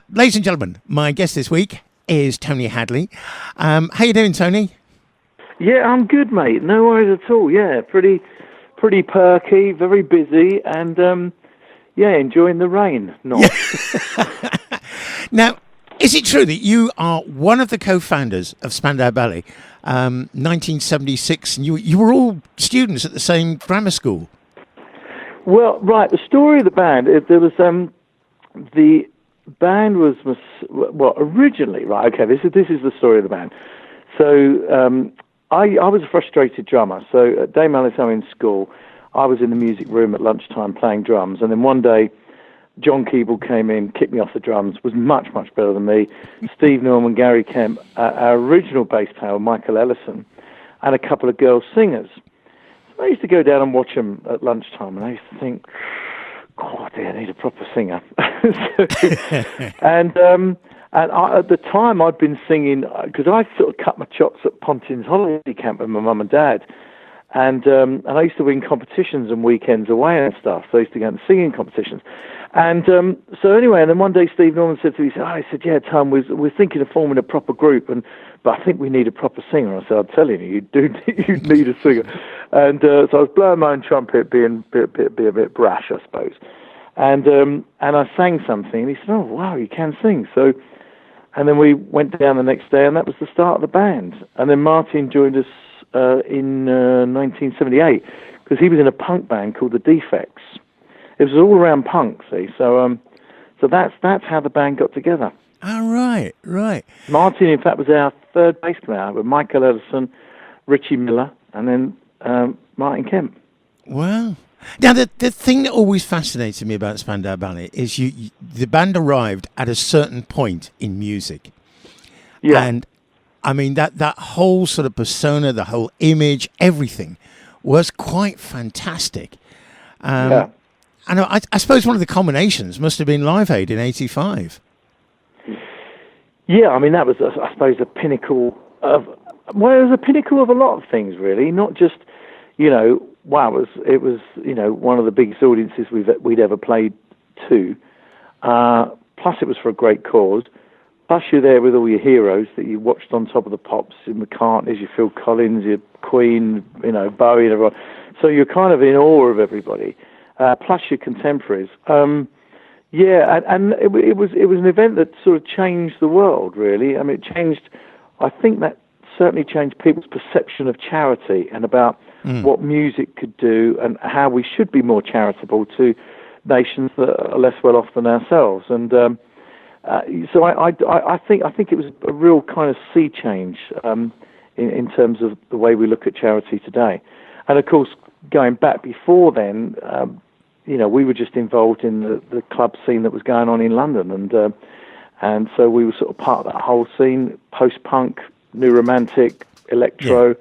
Ladies and gentlemen, my guest this week is Tony Hadley. How you doing, Tony? Yeah, I'm good, mate. No worries at all. Yeah, pretty perky, very busy, and enjoying the rain. Not. Now, is it true that you are one of the co-founders of Spandau Ballet, 1976, and you were all students at the same grammar school? Well, right. The story of the band. There was the band was originally, right. Okay, this is the story of the band. So I was a frustrated drummer. So at Dame Alice Owen School, I was in the music room at lunchtime playing drums, and then one day John Keeble came in, kicked me off the drums, was much better than me. Steve Norman, Gary Kemp, our original bass player, Michael Ellison, and a couple of girl singers. So I used to go down and watch them at lunchtime, and I used to think, God, I need a proper singer. And at the time, I'd been singing, because I sort of cut my chops at Pontin's holiday camp with my mum and dad. And I used to win competitions and weekends away and stuff. So I used to go into singing competitions. And so anyway, and then one day Steve Norman said to me, yeah, Tom, we're thinking of forming a proper group, but I think we need a proper singer. I said, I'm telling you, you need a singer. And so I was blowing my own trumpet, being a bit brash, I suppose. And I sang something, and he said, oh, wow, you can sing. So, and then we went down the next day, and that was the start of the band. And then Martin joined us in 1978, because he was in a punk band called The Defects. It was all around punk, see. So that's how the band got together. Oh, right. Martin, in fact, was our third bass player, with Michael Ellison, Richie Miller, and then Martin Kemp. Wow. Now, the thing that always fascinated me about Spandau Ballet is the band arrived at a certain point in music. Yeah. And, I mean, that whole sort of persona, the whole image, everything was quite fantastic. Yeah. And I suppose one of the combinations must have been Live Aid in '85. Yeah, I mean, that was, I suppose, the pinnacle of... Well, it was a pinnacle of a lot of things, really. Not just, wow, it was one of the biggest audiences we'd ever played to. Plus, it was for a great cause. Plus, you're there with all your heroes that you watched on Top of the Pops, your McCartneys, your Phil Collins, your Queen, Bowie, and everyone. So you're kind of in awe of everybody. Plus your contemporaries. And it was an event that sort of changed the world, really. I mean, I think that certainly changed people's perception of charity and about what music could do and how we should be more charitable to nations that are less well off than ourselves. And so I think it was a real kind of sea change in terms of the way we look at charity today. And of course, going back before then, we were just involved in the club scene that was going on in London, and so we were sort of part of that whole scene: post-punk, new romantic, electro.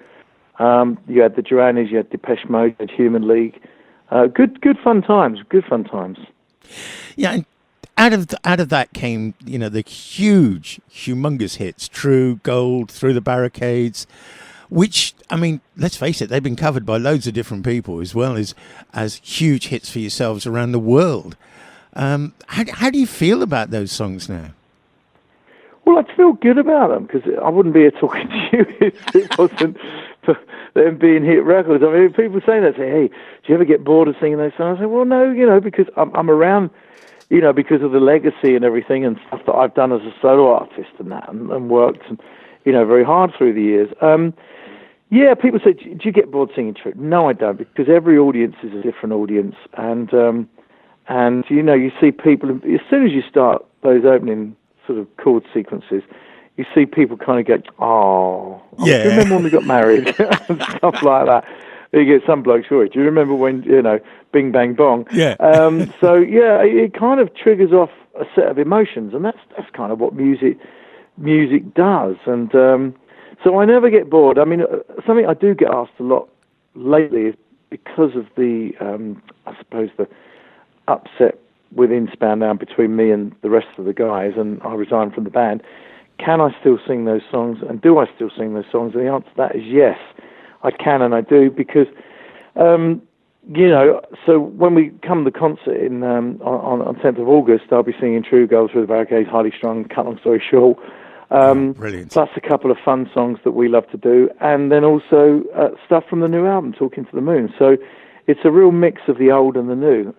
Yeah. You had the Duraners, you had Depeche Mode, you had Human League. Good fun times. Yeah, and out of that came the humongous hits: True, Gold, Through the Barricades. Which, I mean, let's face it, they've been covered by loads of different people as well as huge hits for yourselves around the world. How do you feel about those songs now? Well, I feel good about them, because I wouldn't be here talking to you if it wasn't for them being hit records. I mean, people say that, hey, do you ever get bored of singing those songs? I say, well, no, because I'm around, because of the legacy and everything and stuff that I've done as a solo artist and that, and worked very hard through the years. Yeah, people say, do you get bored singing True? No, I don't, because every audience is a different audience, and you see people, as soon as you start those opening sort of chord sequences, you see people kind of go, oh, yeah. Do you remember when we got married? And stuff like that. You get some blokes, do you remember when, Bing Bang Bong? Yeah. So, yeah, it kind of triggers off a set of emotions, and that's kind of what music does. And so I never get bored. I mean, something I do get asked a lot lately is because of the, I suppose, the upset within Spandau between me and the rest of the guys, and I resigned from the band. Can I still sing those songs, and do I still sing those songs? And the answer to that is yes, I can and I do, because so when we come to the concert on 10th of August, I'll be singing True, Girls Through the Barricades, Highly Strung, Cut Long Story Short, Brilliant. plus a couple of fun songs that we love to do, and then also stuff from the new album, Talking to the Moon. So it's a real mix of the old and the new.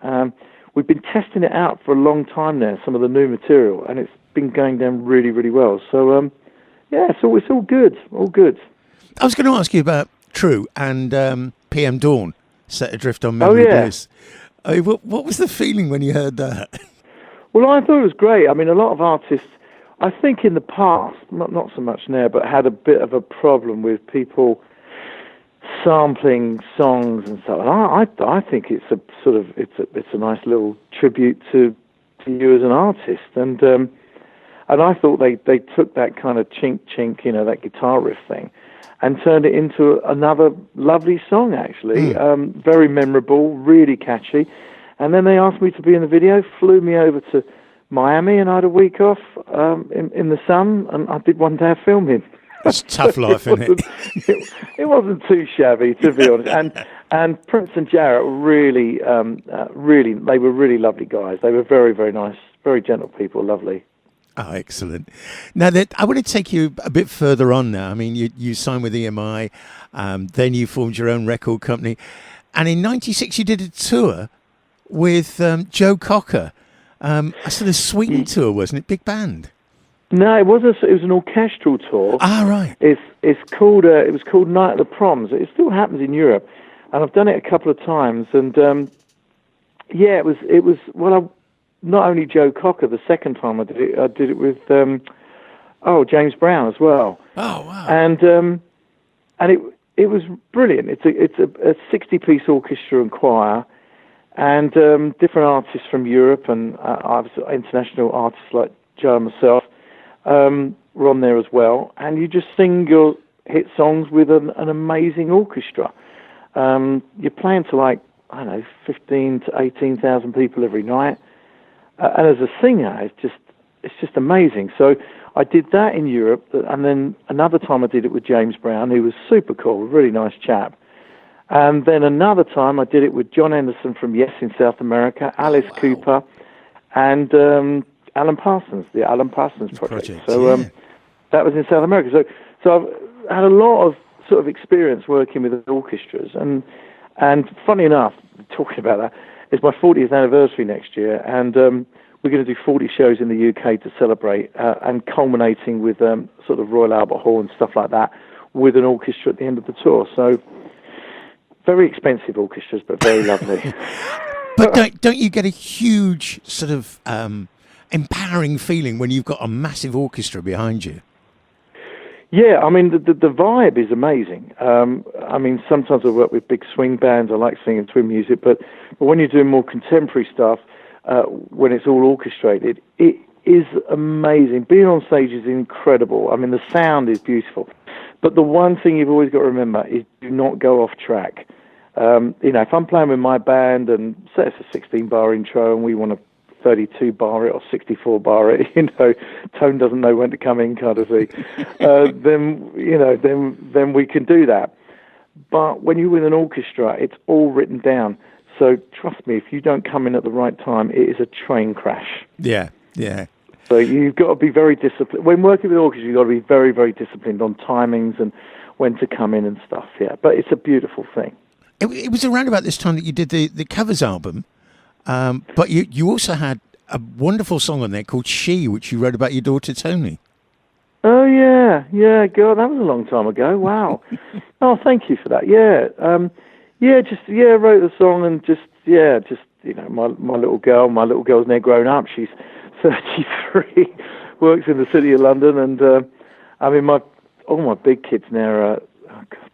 We've been testing it out for a long time now, some of the new material, and it's been going down really, really well. So, it's all good, all good. I was going to ask you about True and PM Dawn, Set Adrift on Memory Bliss. What was the feeling when you heard that? Well, I thought it was great. I mean, a lot of artists, I think in the past, not so much now, but had a bit of a problem with people sampling songs and stuff. And I think it's a sort of it's a nice little tribute to you as an artist. And I thought they took that kind of chink, that guitar riff thing, and turned it into another lovely song, actually. Very memorable, really catchy. And then they asked me to be in the video, flew me over to Miami, and I had a week off in the sun, and I did one day of filming. That's tough life, isn't it? It wasn't too shabby, to be honest. And Prince and Jarrett were really, they were really lovely guys. They were very, very nice, very gentle people, lovely. Oh, excellent. Now, I want to take you a bit further on now. I mean, you signed with EMI, then you formed your own record company. And in 96, you did a tour with Joe Cocker. A sort of Sweden tour, wasn't it? Big band. No, it was an orchestral tour. Ah, right. It was called Night at the Proms. It still happens in Europe, and I've done it a couple of times. And it was not only Joe Cocker. The second time I did it with James Brown as well. Oh, wow. And it was brilliant. It's a 60-piece orchestra and choir, and different artists from Europe and international artists like Joe and myself. Were on there as well, and you just sing your hit songs with an amazing orchestra. You're playing to 15 to 18,000 people every night, and as a singer, it's just amazing. So I did that in Europe, and then another time I did it with James Brown, who was super cool, a really nice chap. And then another time I did it with John Anderson from Yes in South America, Alice Cooper, and Alan Parsons, the Alan Parsons project. So that was in South America. So I've had a lot of sort of experience working with orchestras, and funny enough, talking about that, it's my 40th anniversary next year, and we're going to do 40 shows in the UK to celebrate, and culminating with sort of Royal Albert Hall and stuff like that, with an orchestra at the end of the tour. So very expensive orchestras, but very lovely. But don't you get a huge sort of empowering feeling when you've got a massive orchestra behind you? Yeah, I mean, the vibe is amazing. I mean, sometimes I work with big swing bands. I like singing swing music, but when you're doing more contemporary stuff, when it's all orchestrated, it is amazing. Being on stage is incredible. I mean, the sound is beautiful. But the one thing you've always got to remember is do not go off track. If I'm playing with my band and say it's a 16-bar intro and we want to 32-bar it or 64-bar it, tone doesn't know when to come in kind of thing, then we can do that. But when you're with an orchestra, it's all written down. So trust me, if you don't come in at the right time, it is a train crash. Yeah. So you've got to be very disciplined. When working with orchestra, you've got to be very, very disciplined on timings and when to come in and stuff, yeah. But it's a beautiful thing. It was around about this time that you did the covers album, but you also had a wonderful song on there called She, which you wrote about your daughter Tony. Oh, yeah, God, that was a long time ago, wow. Oh, thank you for that, yeah. I wrote the song and my little girl's now grown up, she's 33, works in the City of London, and all my big kids now are,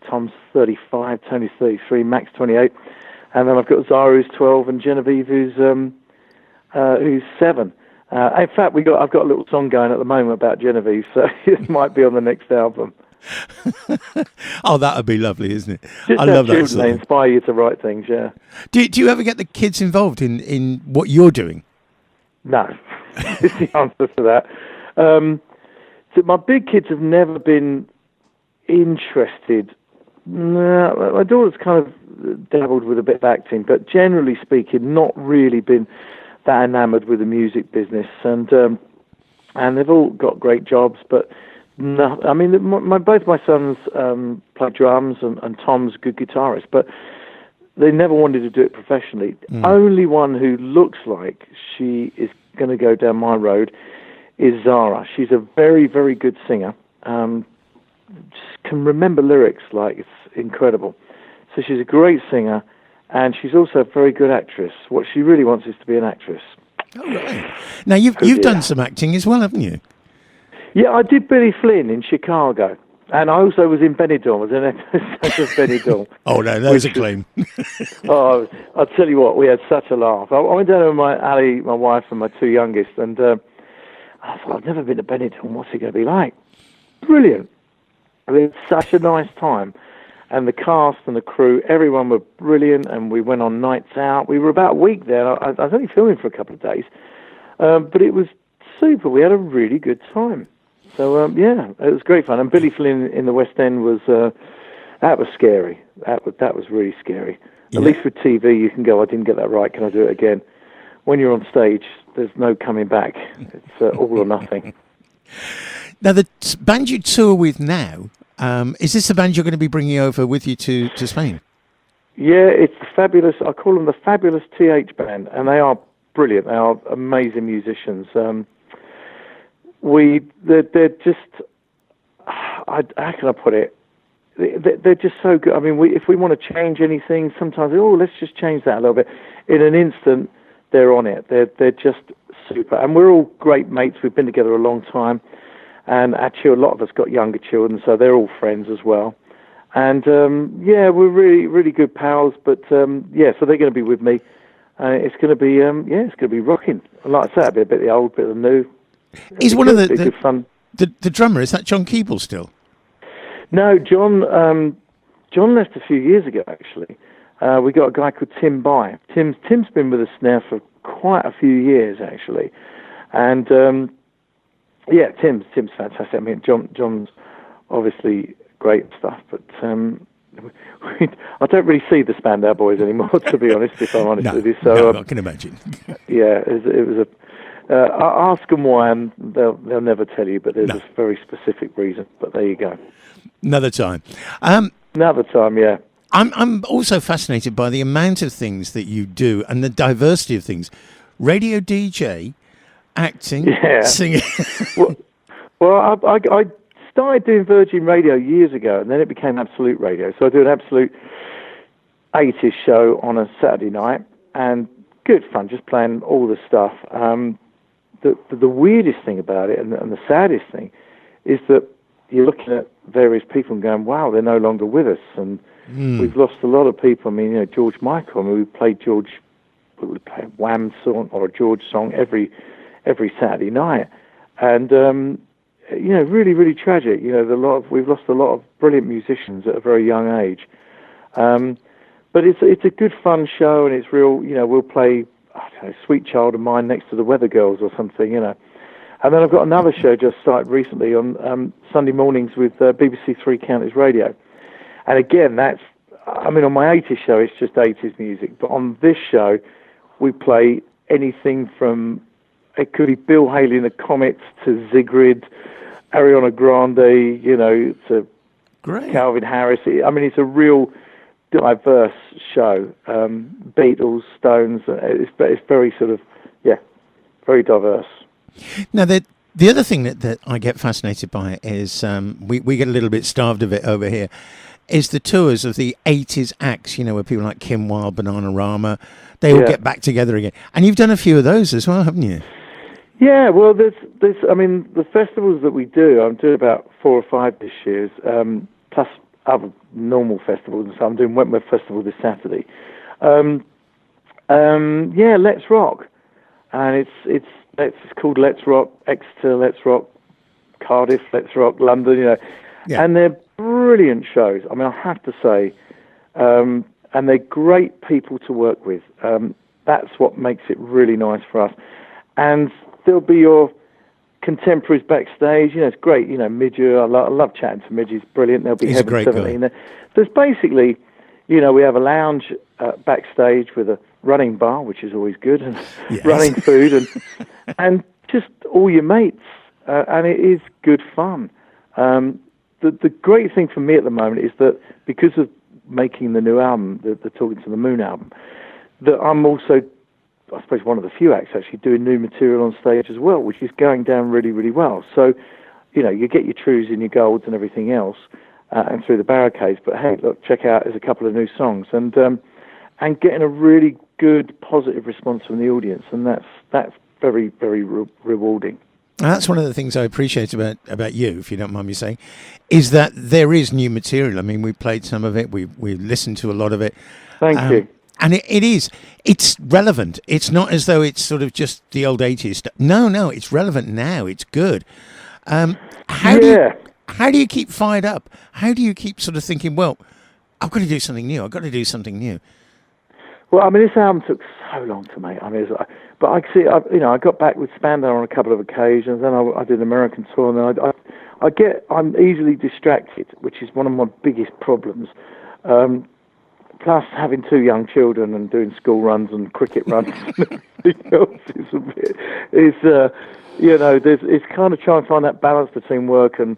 Tom's 35, Tony's 33, Max 28, and then I've got Zara who's 12 and Genevieve who's 7. In fact, I've got a little song going at the moment about Genevieve, so it might be on the next album. Oh, that would be lovely, isn't it? Just I love that children, song. they inspire you to write things, yeah. Do you ever get the kids involved in what you're doing? No, is the answer to that. So my big kids have never been interested No, my daughter's kind of dabbled with a bit of acting, but generally speaking, not really been that enamoured with the music business. And they've all got great jobs, but no, I mean, both my sons play drums, and Tom's a good guitarist, but they never wanted to do it professionally. Only one who looks like she is going to go down my road is Zara. She's a very, very good singer. Just can remember lyrics like it's incredible. So she's a great singer, and she's also a very good actress. What she really wants is to be an actress. Oh, right. Now, you've done some acting as well, haven't you? Yeah, I did Billy Flynn in Chicago. And I also was in Benidorm. I was in an episode of Benidorm. Oh, no, that's a claim. Oh, I'll tell you what, we had such a laugh. I went down with Ali, my wife, and my two youngest, and I thought, I've never been to Benidorm. What's it going to be like? Brilliant. We had such a nice time. And the cast and the crew, everyone were brilliant, and we went on nights out. We were about a week there. I was only filming for a couple of days. But it was super. We had a really good time. So, yeah, it was great fun. And Billy Flynn in the West End was, that was scary. That was really scary. Yeah. At least with TV, you can go, I didn't get that right, can I do it again? When you're on stage, there's no coming back. It's all or nothing. Now, the band you tour with now, is this the band you're going to be bringing over with you to Spain? Yeah, it's the fabulous, I call them the Fabulous TH Band, and they are brilliant. They are amazing musicians. They're just, how can I put it? They're just so good. I mean, if we want to change anything, sometimes, let's just change that a little bit. In an instant, they're on it. They're just super. And we're all great mates. We've been together a long time. And actually, a lot of us got younger children, so they're all friends as well. And, yeah, we're really, really good pals. But, yeah, so they're going to be with me. It's going to be, it's going to be rocking. Like I said, it'll be a bit of the old, bit of the new. He's one of the drummer. Is that John Keeble still? No, John left a few years ago, actually. We got a guy called Tim By. Tim's been with us now for quite a few years, actually. And, yeah, Tim's fantastic. I mean, John's obviously great stuff, but I don't really see the Spandau Boys anymore, to be honest, if I'm honest with you. So, I can imagine. Yeah, it was a... ask them why, and they'll never tell you, but there's a very specific reason. But there you go. Another time. Another time, yeah. I'm also fascinated by the amount of things that you do and the diversity of things. Radio DJ, acting, singing. well, I started doing Virgin Radio years ago, and then it became Absolute Radio. So I do an Absolute 80s show on a Saturday night, and good fun, just playing all the stuff. The weirdest thing about it, and the saddest thing, is that you're looking at various people and going, wow, they're no longer with us. And we've lost a lot of people. I mean, George Michael, I mean, we play a Wham song or a George song every Saturday night. And, really, really tragic. We've lost a lot of brilliant musicians at a very young age. But it's a good fun show, and it's real, we'll play, I don't know, Sweet Child of Mine next to the Weather Girls or something, And then I've got another show just started recently on Sunday mornings with BBC Three Counties Radio. And again, on my 80s show, it's just 80s music. But on this show, we play anything from, it could be Bill Haley and the Comets to Sigrid, Ariana Grande, to Great. Calvin Harris. I mean, it's a real diverse show. Beatles, Stones. It's very sort of, very diverse. Now, the other thing that I get fascinated by is we get a little bit starved of it over here, is the tours of the 80s acts, where people like Kim Wilde, Bananarama, they all get back together again. And you've done a few of those as well, haven't you? Yeah, well, there's the festivals that we do, I'm doing about 4 or 5 this year, plus other normal festivals. So I'm doing Wentworth Festival this Saturday. Let's Rock. And it's called Let's Rock Exeter, Let's Rock Cardiff, Let's Rock London, Yeah. And they're brilliant shows. I mean, I have to say, and they're great people to work with. That's what makes it really nice for us. And they'll be your contemporaries backstage. It's great. Midge, I love chatting to Midge. He's brilliant. There'll be He's a Heaven great 17 guy. there. There's basically, we have a lounge backstage with a running bar, which is always good, and Yes. running food, and just all your mates, and it is good fun. The great thing for me at the moment is that because of making the new album, the Talking to the Moon album, that I'm also, I suppose, one of the few acts actually doing new material on stage as well, which is going down really, really well. So, you get your trues and your golds and everything else, and through the barricades. But hey, look, check out, there's a couple of new songs, and getting a really good, positive response from the audience, and that's very, very rewarding. And that's one of the things I appreciate about you, if you don't mind me saying, is that there is new material. I mean, we played some of it, we listened to a lot of it. Thank you. And it's relevant. It's not as though it's sort of just the old 80s stuff. No, it's relevant now. It's good. How do you keep fired up? How do you keep sort of thinking, well, I've got to do something new. I've got to do something new. Well, I mean, this album took so long to make. I mean, but I see, I got back with Spandau on a couple of occasions. Then I did an American tour, and then I'm easily distracted, which is one of my biggest problems. Plus, having two young children and doing school runs and cricket runs and everything else it's kind of trying to find that balance between work and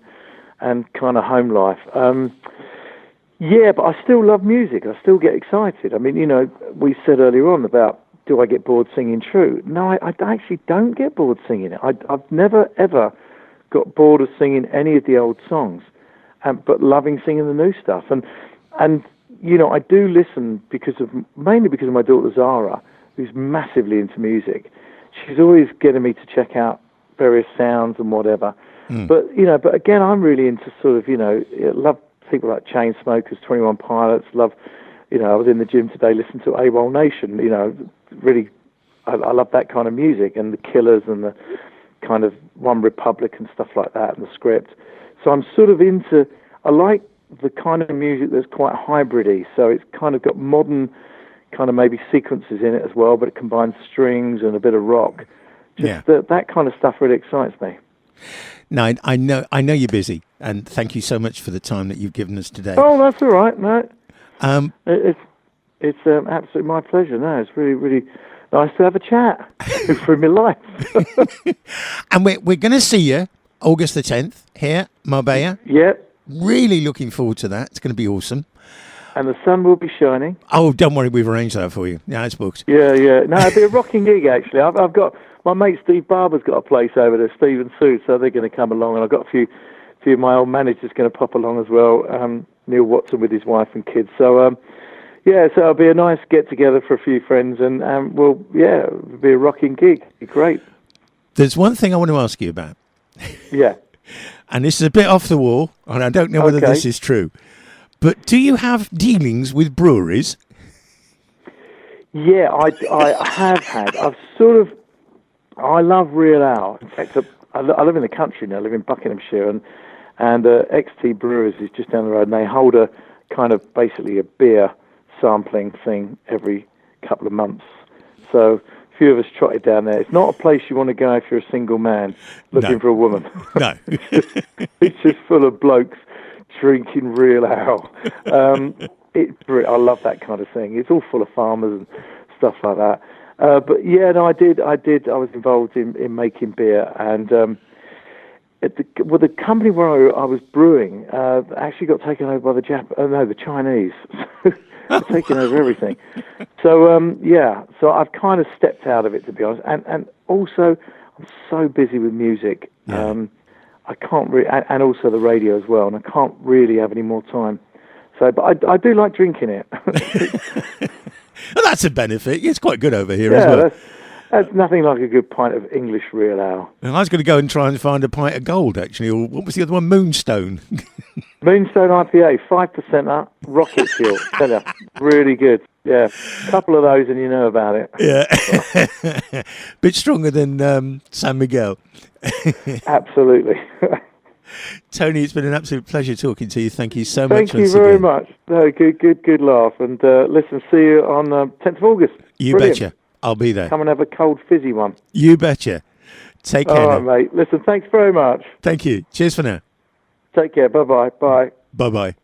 kind of home life. Yeah, but I still love music. I still get excited. I mean, we said earlier on about, do I get bored singing True? No, I actually don't get bored singing it. I've never, ever got bored of singing any of the old songs, but loving singing the new stuff. And I do listen mainly because of my daughter Zara, who's massively into music. She's always getting me to check out various sounds and whatever. But again, I'm really into sort of, love people like Chainsmokers, 21 Pilots, love, I was in the gym today listening to AWOL Nation, really, I love that kind of music, and the Killers and the kind of One Republic and stuff like that, and the Script. So I'm sort of I like the kind of music that's quite hybrid-y, so it's kind of got modern kind of maybe sequences in it as well, but it combines strings and a bit of rock. That kind of stuff really excites me. No, I know you're busy, and thank you so much for the time that you've given us today. Oh, that's all right. No, it's absolutely my pleasure. No, it's really, really nice to have a chat for my life. And we're going to see you August the 10th here, Marbella. Yep. Really looking forward to that. It's going to be awesome. And the sun will be shining. Oh, don't worry, we've arranged that for you. Yeah, it's booked. Yeah. No, it'll be a rocking gig, actually. I've got my mate Steve Barber's got a place over there, Steve and Sue, so they're going to come along, and I've got a few of my old managers going to pop along as well. Neil Watson with his wife and kids. So, so it'll be a nice get-together for a few friends, and it'll be a rocking gig. It'll be great. There's one thing I want to ask you about. Yeah. And this is a bit off the wall, and I don't know whether this is true. But do you have dealings with breweries? Yeah, I have had. I love real ale. In fact, I live in the country now. I live in Buckinghamshire, and XT Brewers is just down the road, and they hold a kind of basically a beer sampling thing every couple of months. So a few of us trotted down there. It's not a place you want to go if you're a single man looking for a woman. No. It's just full of blokes drinking real ale. I love that kind of thing. It's all full of farmers and stuff like that. But yeah, no, I did. I was involved in making beer, and the company where I was brewing actually got taken over by the Chinese. They're taking over everything. So so I've kind of stepped out of it, to be honest, and also I'm so busy with music. Yeah. I can't really, and also the radio as well, and I can't really have any more time. So, but I do like drinking it. Well, that's a benefit. It's quite good over here as well. That's nothing like a good pint of English real ale. And I was going to go and try and find a pint of gold, actually, or what was the other one? Moonstone. Moonstone IPA, 5% up, rocket fuel. Tell you, really good. Yeah, a couple of those and you know about it. Yeah. Bit stronger than San Miguel. Absolutely. Tony, it's been an absolute pleasure talking to you. Thank you so much. Thank you very much. No, good laugh. And listen, see you on 10th of August. You Brilliant. betcha. I'll be there. Come and have a cold fizzy one. You betcha. Take care. All right, mate. Listen, thanks very much. Thank you. Cheers for now. Take care. Bye-bye. Bye. Bye-bye.